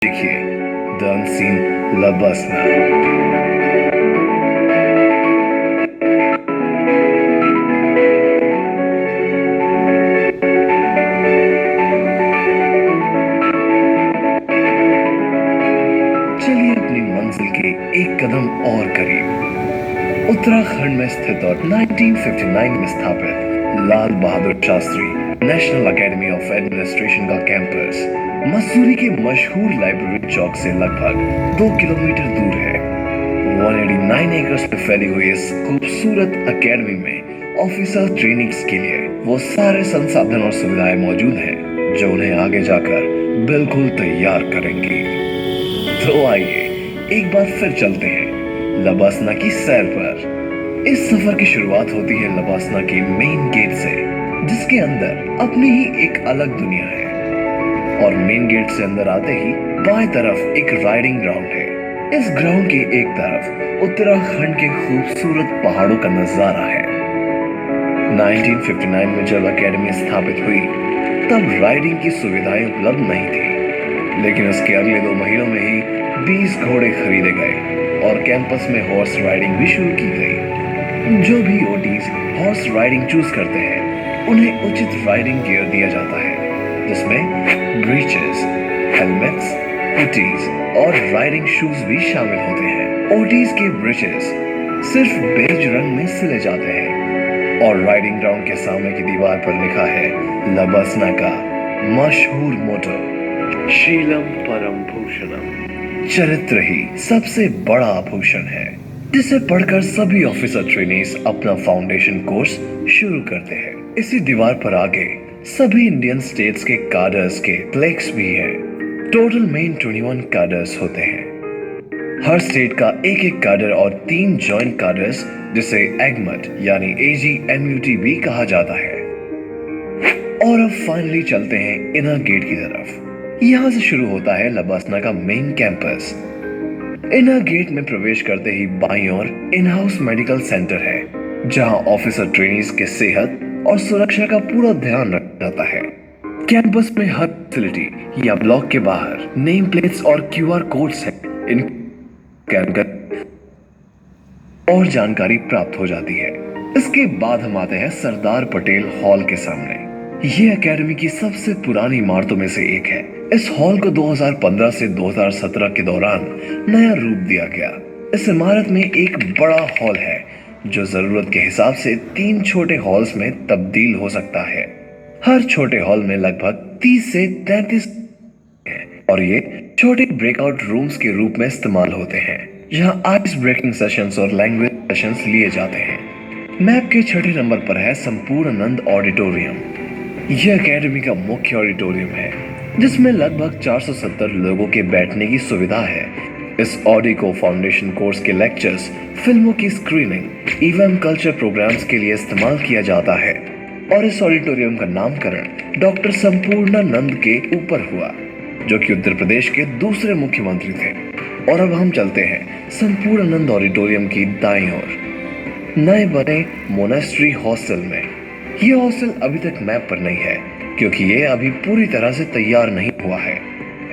देखिए the unseen लबसना। चलिए अपनी मंजिल के एक कदम और करीब उत्तराखंड में स्थित और 1959 में स्थापित Lal Bahadur Shastri national academy of administration का कैंपस मसूरी के मशहूर लाइब्रेरी चौक से लगभग 2 किलोमीटर दूर है। 189 एकर्स पे फैली हुई इस खूबसूरत एकेडमी में ऑफिसर ट्रेनिंग्स के लिए वो सारे संसाधन और सुविधाएं मौजूद हैं जो उन्हें आगे जाकर बिल्कुल तैयार करेंगी। तो आइए एक बार फिर चलते हैं लबासना की सैर पर। इस सफर की शुरुआत होती है लबासना के मेन गेट से, जिसके अंदर अपनी ही एक अलग दुनिया है। और मेन गेट से अंदर आते ही बाएं तरफ एक राइडिंग ग्राउंड है। इस ग्राउंड के एक तरफ उत्तराखंड के खूबसूरत पहाड़ों का नजारा है। 1959 में जब एकेडमी स्थापित हुई तब राइडिंग की सुविधाएं उपलब्ध नहीं थी, लेकिन उसके अगले 2 महीनों में ही 20 घोड़े खरीदे गए और कैंपस में हॉर्स राइडिंग भी शुरू की गई। जो भी ओटीज हॉर्स राइडिंग चूज करते हैं उन्हें उचित राइडिंग गियर दिया जाता है, जिसमें ब्रीचेस, हेलमेट्स, हुडीज और राइडिंग शूज भी शामिल होते हैं। ओटीज के ब्रीचेस सिर्फ बेज रंग में सिले जाते हैं और राइडिंग ग्राउंड के सामने की दीवार पर लिखा है लबसना का मशहूर मोटो, शीलम परम भूषणम। चरित्र ही सबसे बड़ा आभूषण है, जिसे पढ़कर सभी ऑफिसर ट्रेनीज अपना फाउंडेशन कोर्स शुरू करते हैं। इसी दीवार पर आगे सभी इंडियन स्टेट्स के कार्डर्स के फ्लेक्स भी हैं। टोटल मेन 21 कार्डर्स होते हैं। हर स्टेट का एक एक कार्डर और 3 जॉइंट कार्डर्स, जिसे एगमट यानी AGMUT भी कहा जाता है। और अब फाइनली चलते हैं इनर गेट की तरफ। यहाँ से शुरू होता है लबासना का मेन कैंपस। इनर गेट में प्रवेश करते ही बाईं ओर इन हाउस मेडिकल सेंटर है, जहाँ ऑफिसर ट्रेनीज के सेहत और सुरक्षा का पूरा ध्यान रखा जाता है। कैंपस में हर फैसिलिटी या ब्लॉक के बाहर नेम प्लेट्स और QR कोड्स हैं। इन स्कैन कर और जानकारी प्राप्त हो जाती है। इसके बाद हम आते हैं सरदार पटेल हॉल के सामने। ये एकेडमी की सबसे पुरानी इमारतों में से एक है। इस हॉल को 2015 से 2017 के दौरान नया रूप दिया गया। इस इमारत में एक बड़ा हॉल है जो जरूरत के हिसाब से 3 छोटे हॉल्स में तब्दील हो सकता है। हर छोटे हॉल में लगभग 30 से 33 हैं और ये छोटे ब्रेकआउट रूम्स के रूप में इस्तेमाल होते हैं, जहां आइस ब्रेकिंग सेशंस और लैंग्वेज सेशंस लिए जाते हैं। मैप के 6 नंबर पर है संपूर्णानंद ऑडिटोरियम। यह एकेडमी का मुख्य ऑडिटोरियम है, जिसमें लगभग 470 लोगों के बैठने की सुविधा है। इस ऑडी को फाउंडेशन कोर्स के लेक्चर्स, फिल्मों की स्क्रीनिंग, एवं कल्चर प्रोग्राम्स के लिए इस्तेमाल किया जाता है। और इस ऑडिटोरियम का नामकरण डॉक्टर संपूर्णानंद के ऊपर हुआ, जो कि उत्तर प्रदेश के दूसरे मुख्यमंत्री थे। और अब हम चलते हैं संपूर्णानंद ऑडिटोरियम की दाईं ओर नए बने मोनेस्ट्री हॉस्टल में। ये हॉस्टल अभी तक मैप पर नहीं है, क्योंकि ये अभी पूरी तरह से तैयार नहीं हुआ है।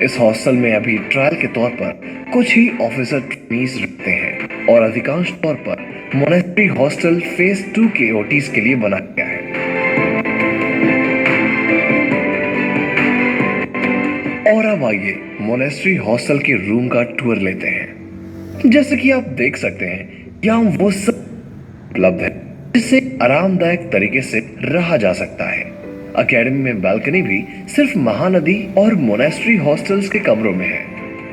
इस हॉस्टल में अभी ट्रायल के तौर पर कुछ ही ऑफिसर ट्रेनीज रहते हैं और अधिकांश तौर पर मोनेस्ट्री हॉस्टल फेज 2 के ओटीज के लिए बना गया है। और अब आइए मोनेस्ट्री हॉस्टल के रूम का टूर लेते हैं। जैसे कि आप देख सकते हैं, यहाँ वो सब उपलब्ध है जिससे आरामदायक तरीके से रहा जा सकता है। एकेडमी में बालकनी भी सिर्फ महानदी और मोनेस्ट्री हॉस्टल्स के कमरों में है।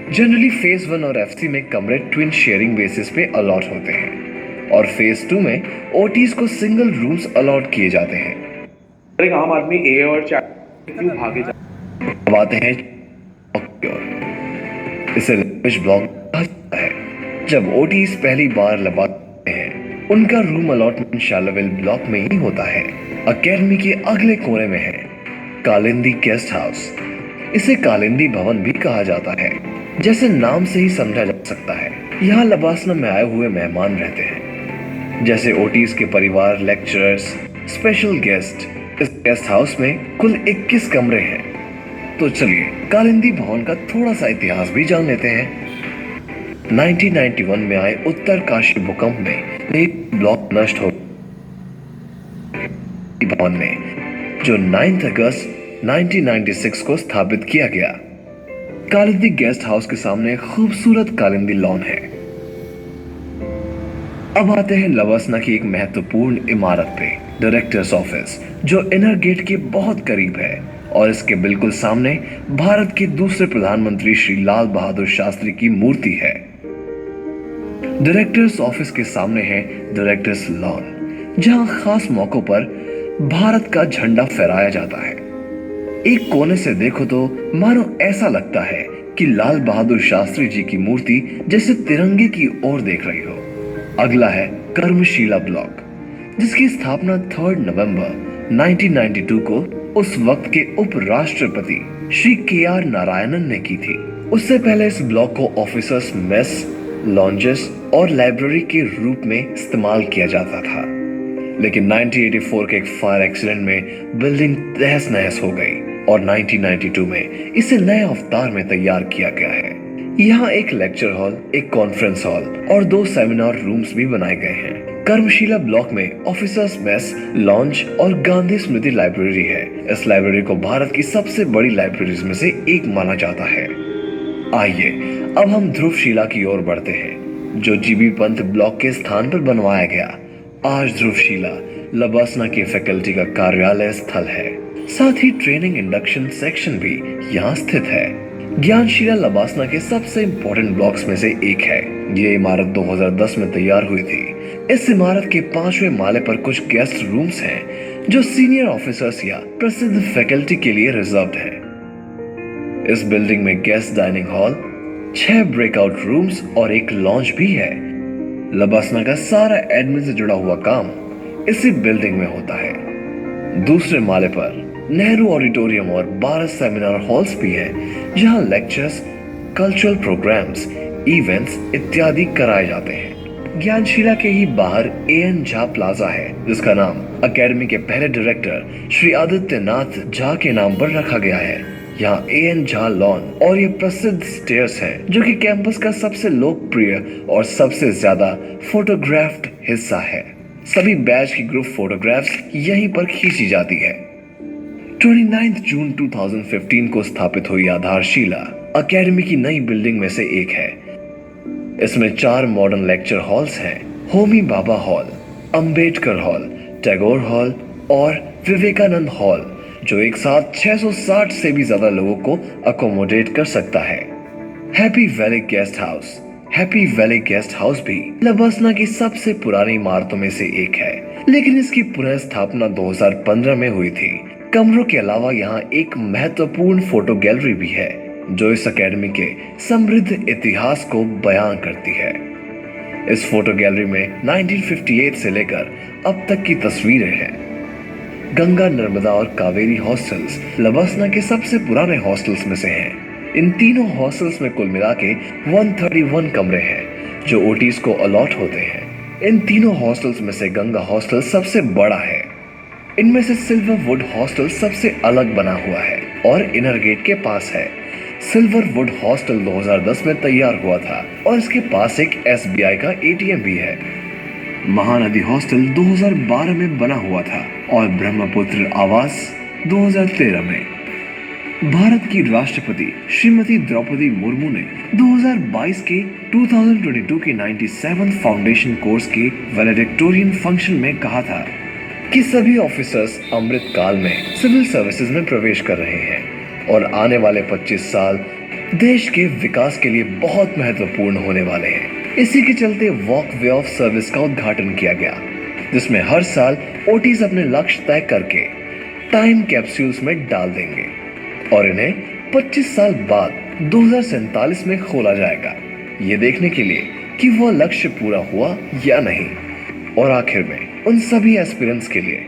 जनरली फेज 1 और FC में कमरे ट्विन शेयरिंग बेसिस पे अलॉट होते हैं और फेज 2 में ओटीज को सिंगल रूम्स अलॉट किए जाते हैं। एक आम आदमी ए और क्यों भागे अब आते हैं इसे लैंग्वेज ब्लॉक कहा जाता है। जब ओटीज पहली बार लबाते हैं, उनका रूम अलॉटमेंट शालाविल ब्लॉक में ही होता है। एकेडमी के अगले कोने में है कालिंदी गेस्ट हाउस। इसे कालिंदी भवन भी कहा जाता है, जैसे नाम से ही समझा जा सकता है। यहाँ लबासना में आए हुए मेहमान रहते हैं, जैसे ओटीज के परिवार, लेक्चरर्स, स्पेशल गेस्ट। इस गेस्ट हाउस में कुल 21 कमरे हैं। तो चलिए कालिंदी भवन का थोड़ा सा इतिहास भी जान लेते हैं। 1991 में आए उत्तरकाशी भूकंप में एक ब्लॉक नष्ट हो भवन में जो 9 अगस्त 1996 को स्थापित किया गया। कालिंदी गेस्ट हाउस के सामने खूबसूरत कालिंदी लॉन है। अब आते हैं लवासना की एक महत्वपूर्ण इमारत पे, डायरेक्टर्स ऑफिस, जो इनर गेट के बहुत करीब है और इसके बिल्कुल सामने भारत के दूसरे प्रधानमंत्री श्री लाल बहादुर शास्त्री की मूर्ति है। डायरेक्टर्स ऑफिस के सामने है डायरेक्टर्स लॉन, जहां खास मौकों पर भारत का झंडा फहराया जाता है। एक कोने से देखो तो मानो ऐसा लगता है कि लाल बहादुर शास्त्री जी की मूर्ति जैसे तिरंगे की ओर देख रही हो। अगला है कर्मशिला ब्लॉक, जिसकी स्थापना 3 नवंबर 1992 को उस वक्त के उपराष्ट्रपति श्री KR नारायणन ने की थी। उससे पहले इस ब्लॉक को ऑफिसर्स मेस, लॉन्जेस और लाइब्रेरी के रूप में इस्तेमाल किया जाता था, लेकिन 1984 के एक फायर एक्सीडेंट में बिल्डिंग तहस नहस हो गई और 1992 में इसे नए अवतार में तैयार किया गया है। यहाँ एक लेक्चर हॉल, एक कॉन्फ्रेंस हॉल और 2 सेमिनार रूम्स भी बनाए गए हैं। कर्मशिला ब्लॉक में ऑफिसर्स मेस, लॉन्ज और गांधी स्मृति लाइब्रेरी है। इस लाइब्रेरी को भारत की सबसे बड़ी लाइब्रेरीज में से एक माना जाता है। आइए अब हम ध्रुवशिला की ओर बढ़ते हैं, जो जीबी पंत ब्लॉक के स्थान पर बनवाया गया। आज ध्रुवशिला लवासना के फैकल्टी का कार्यालय स्थल है, साथ ही ट्रेनिंग इंडक्शन सेक्शन भी यहाँ स्थित है। ज्ञानशिला लवासना के सबसे इम्पोर्टेंट ब्लॉक्स में से एक है। ये इमारत 2010 में तैयार हुई थी। इस इमारत के 5वें माले पर कुछ गेस्ट रूम्स हैं, जो सीनियर ऑफिसर्स या प्रसिद्ध फैकल्टी के लिए रिजर्व्ड है। इस बिल्डिंग में guest dining hall, 6 breakout rooms और एक लॉन्ज भी है। लवासना का सारा एडमिन से जुड़ा हुआ काम इसी बिल्डिंग में होता है। दूसरे माले पर नेहरू ऑडिटोरियम और 12 सेमिनार हॉल्स भी हैं, जहां लेक्चर्स, कल्चरल प्रोग्राम्स, इवेंट्स इत्यादि कराए जाते हैं। ज्ञानशिला के ही बाहर AN झा प्लाजा है, जिसका नाम अकेडमी के पहले डायरेक्टर श्री आदित्यनाथ झा के नाम पर रखा गया है। यहाँ AN झा लॉन और ये प्रसिद्ध स्टेयर्स हैं, जो कि कैंपस का सबसे लोकप्रिय और सबसे ज्यादा फोटोग्राफ्ड हिस्सा है। सभी बैच की ग्रुप फोटोग्राफ्स यहीं पर खींची जाती है। 29 जून 2015 को स्थापित हुई आधारशिला अकेडमी की नई बिल्डिंग में से एक है। इसमें 4 मॉडर्न लेक्चर हॉल्स हैं, Homi Bhabha hall, Ambedkar hall, Tagore hall और विवेकानंद हॉल, जो एक साथ 660 से भी ज्यादा लोगों को अकोमोडेट कर सकता है। Happy valley guest house, happy valley guest house भी लवासना की सबसे पुरानी इमारतों में से एक है, लेकिन इसकी पुनः स्थापना 2015 में हुई थी। कमरों के अलावा यहाँ एक महत्वपूर्ण फोटो गैलरी भी है, जो इस अकेडमी के समृद्ध इतिहास को बयान करती है। इस फोटो गैलरी में 1958 से लेकर अब तक की तस्वीरें हैं। गंगा, नर्मदा और कावेरी हॉस्टल्स लवासना के सबसे पुराने हॉस्टल्स में से हैं। इन तीनों हॉस्टल्स में कुल मिला के 131 कमरे हैं, जो OTs को अलॉट होते हैं। इन तीनों हॉस्टल्स में से गंगा हॉस्टल सबसे बड़ा है। इनमें से सिल्वर वुड हॉस्टल सबसे अलग बना हुआ है और इनर गेट के पास है। सिल्वर वुड हॉस्टल 2010 में तैयार हुआ था और इसके पास एक SBI का ATM भी है। महानदी हॉस्टल 2012 में बना हुआ था और ब्रह्मपुत्र आवास 2013 में। भारत की राष्ट्रपति श्रीमती द्रौपदी मुर्मू ने 2022 के 2022 के 97 फाउंडेशन कोर्स के वैलेडिक्टोरियन फंक्शन में कहा था कि सभी ऑफिसर्स अमृत काल में सिविल सर्विसेज में प्रवेश कर रहे हैं और आने वाले 25 साल देश के विकास के लिए बहुत महत्वपूर्ण होने वाले हैं। इसी के चलते वॉक वे ऑफ सर्विस का उद्घाटन किया गया, जिसमें हर साल OTs अपने लक्ष्य तय करके टाइम कैप्सूल्स में डाल देंगे और इन्हें 25 साल बाद 2047 में खोला जाएगा, ये देखने के लिए कि वह लक्ष्य पूरा हुआ या नहीं। और आखिर में उन सभी एस्पिरेंट्स के लिए